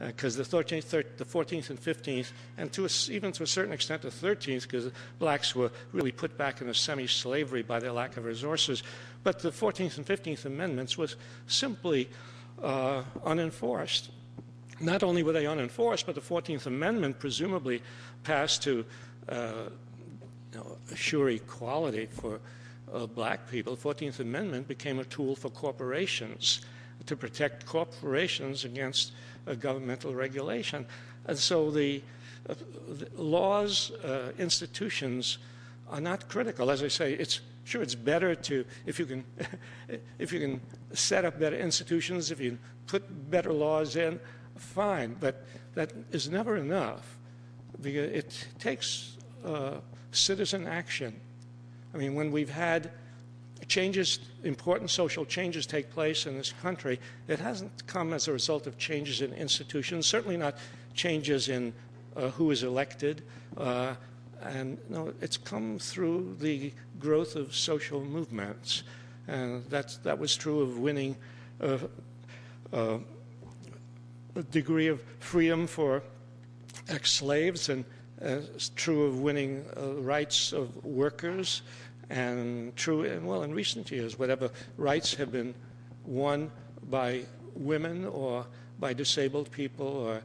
because the 14th and 15th, and even to a certain extent the 13th, because blacks were really put back in a semi-slavery by their lack of resources. But the 14th and 15th Amendments was simply unenforced. Not only were they unenforced, but the 14th Amendment presumably passed to assure equality for black people. The 14th Amendment became a tool for corporations to protect corporations against governmental regulation. And so the laws, institutions are not critical. As I say, it's better to, if you can set up better institutions, if you put better laws in, fine, but that is never enough, because it takes citizen action. I mean, when we've had changes, important social changes take place in this country, it hasn't come as a result of changes in institutions, certainly not changes in who is elected, and no, it's come through the growth of social movements. And that was true of winning a degree of freedom for ex-slaves, and it's true of winning rights of workers, and true, in recent years, whatever rights have been won by women or by disabled people or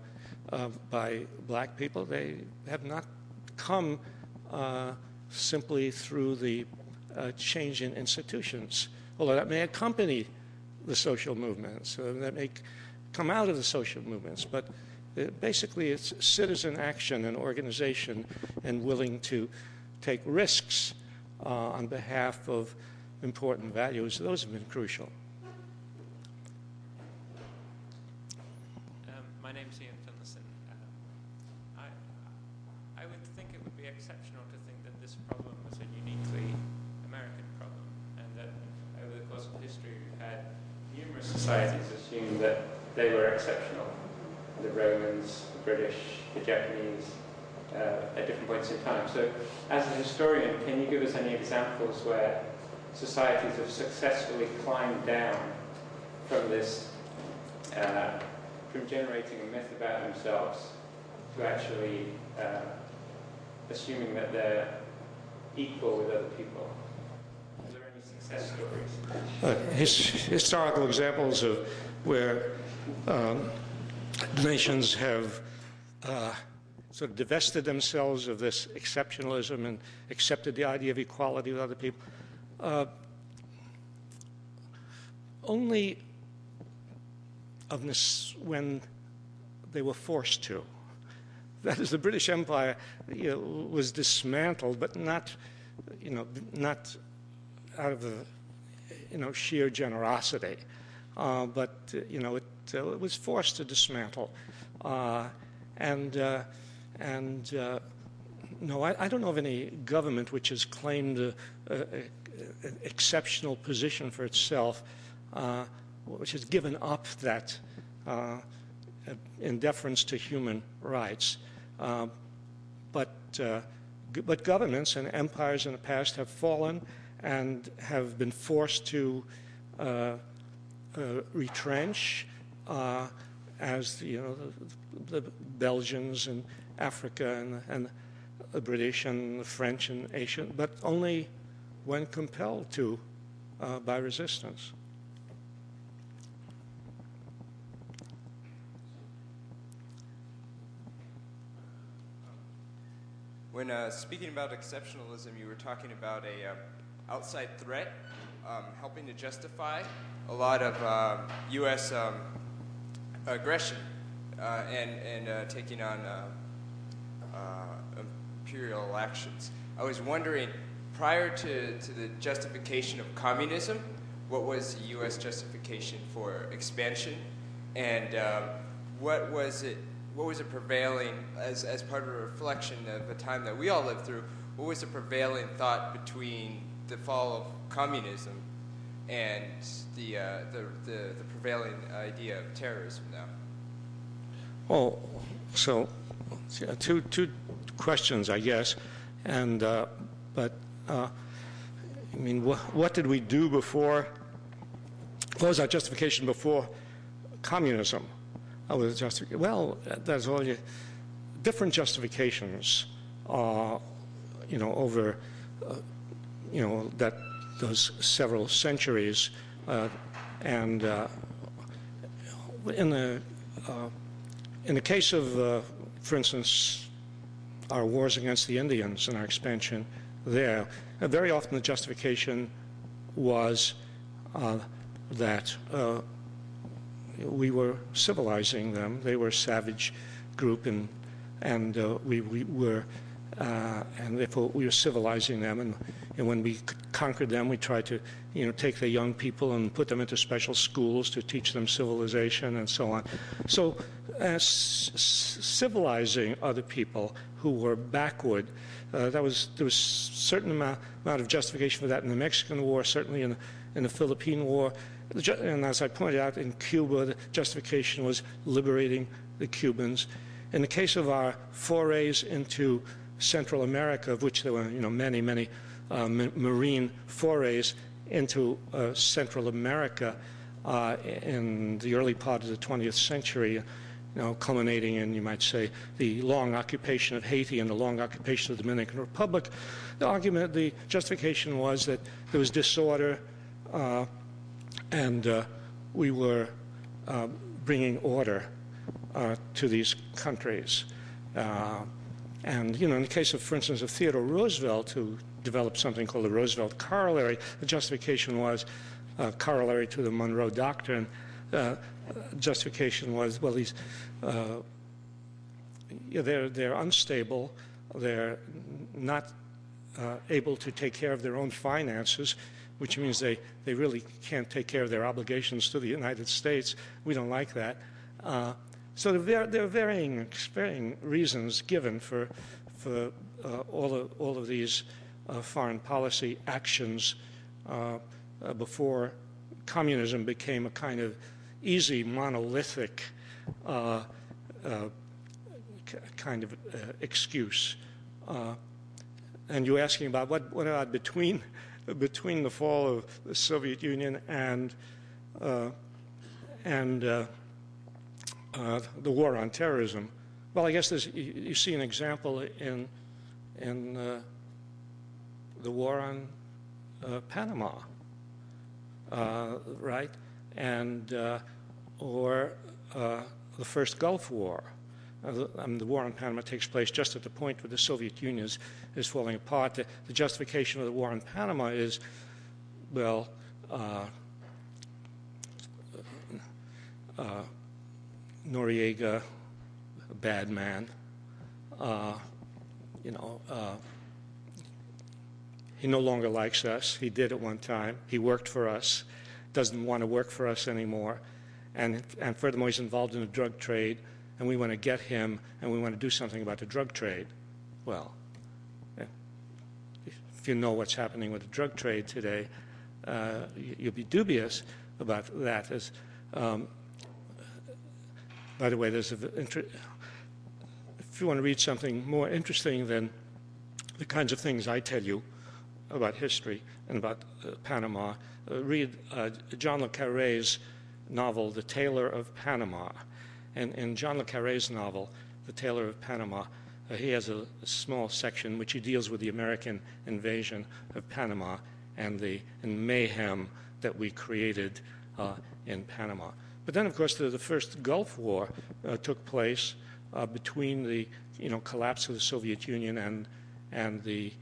by black people, they have not come simply through the change in institutions, although that may accompany the social movements, that may come out of the social movements, but basically it's citizen action and organization and willing to take risks on behalf of important values. Those have been crucial. My name's Ian Finlayson. I would think it would be exceptional to think that this problem was a uniquely American problem, and that over the course of history we've had numerous societies assume that they were exceptional. The Romans, the British, the Japanese, at different points in time. So, as a historian, can you give us any examples where societies have successfully climbed down from this, from generating a myth about themselves to actually assuming that they're equal with other people? Are there any success stories? Historical examples of where nations have sort of divested themselves of this exceptionalism and accepted the idea of equality with other people. Only of this when they were forced to. That is, the British Empire was dismantled, but not, not out of the, sheer generosity, but it was forced to dismantle, no, I don't know of any government which has claimed an exceptional position for itself, which has given up that in deference to human rights. But governments and empires in the past have fallen and have been forced to retrench, as the Belgians and Africa and the British and the French and Asian, but only when compelled to by resistance. When speaking about exceptionalism, you were talking about a outside threat helping to justify a lot of U.S. Aggression and taking on imperial actions. I was wondering, prior to the justification of communism, what was the U.S. justification for expansion, and what was it prevailing, as part of a reflection of a time that we all lived through, what was the prevailing thought between the fall of communism and the prevailing idea of terrorism now? Oh, so two questions, I guess, and but I mean, what did we do before? What was our justification before communism? Well, there's all different justifications, over, those several centuries, and in the case of, for instance, our wars against the Indians and our expansion there, very often the justification was that we were civilizing them. They were a savage group, and we were, and therefore we were civilizing them. And when we conquered them, we tried to, take the young people and put them into special schools to teach them civilization and so on. So, civilizing other people who were backward, there was a certain amount of justification for that in the Mexican War, certainly in the Philippine War. And as I pointed out, in Cuba, the justification was liberating the Cubans. In the case of our forays into Central America, of which there were many, many marine forays into Central America in the early part of the 20th century, culminating in, you might say, the long occupation of Haiti and the long occupation of the Dominican Republic. The justification was that there was disorder, and we were bringing order to these countries. And, in the case of, for instance, of Theodore Roosevelt, who developed something called the Roosevelt Corollary, the justification was corollary to the Monroe Doctrine. Justification was, well, they're unstable, they're not able to take care of their own finances, which means they really can't take care of their obligations to the United States. We don't like that. So there are varying reasons given for all of these foreign policy actions before communism became a kind of easy, monolithic kind of excuse. And you're asking about what about between the fall of the Soviet Union and the war on terrorism. Well, I guess you see an example in the war on Panama, right? And or the first Gulf War. The war on Panama takes place just at the point where the Soviet Union is falling apart. The justification of the war on Panama is, well, Noriega, a bad man. He no longer likes us. He did at one time. He worked for us. Doesn't want to work for us anymore. And furthermore, he's involved in the drug trade. And we want to get him, and we want to do something about the drug trade. Well, if you know what's happening with the drug trade today, you'll be dubious about that. By the way, if you want to read something more interesting than the kinds of things I tell you about history and about Panama, read John le Carré's novel, The Tailor of Panama. And in John le Carré's novel, The Tailor of Panama, he has a small section which he deals with the American invasion of Panama and the mayhem that we created in Panama. But then, of course, the first Gulf War took place between the collapse of the Soviet Union and the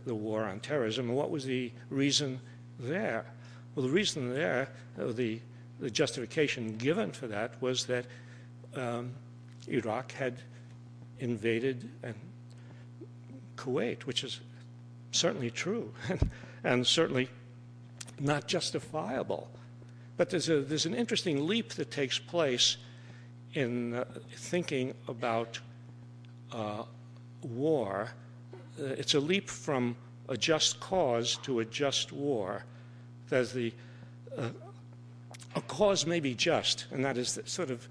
war on terrorism. And what was the reason there? Well, the reason there, the justification given for that was that Iraq had invaded Kuwait, which is certainly true and certainly not justifiable. But there's an interesting leap that takes place in thinking about war. It's a leap from a just cause to a just war. There's a cause may be just, and that is sort of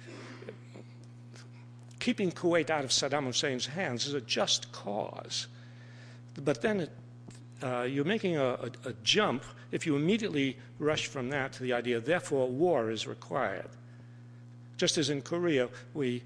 keeping Kuwait out of Saddam Hussein's hands is a just cause. But then you're making a jump if you immediately rush from that to the idea, therefore, war is required. just as in Korea, we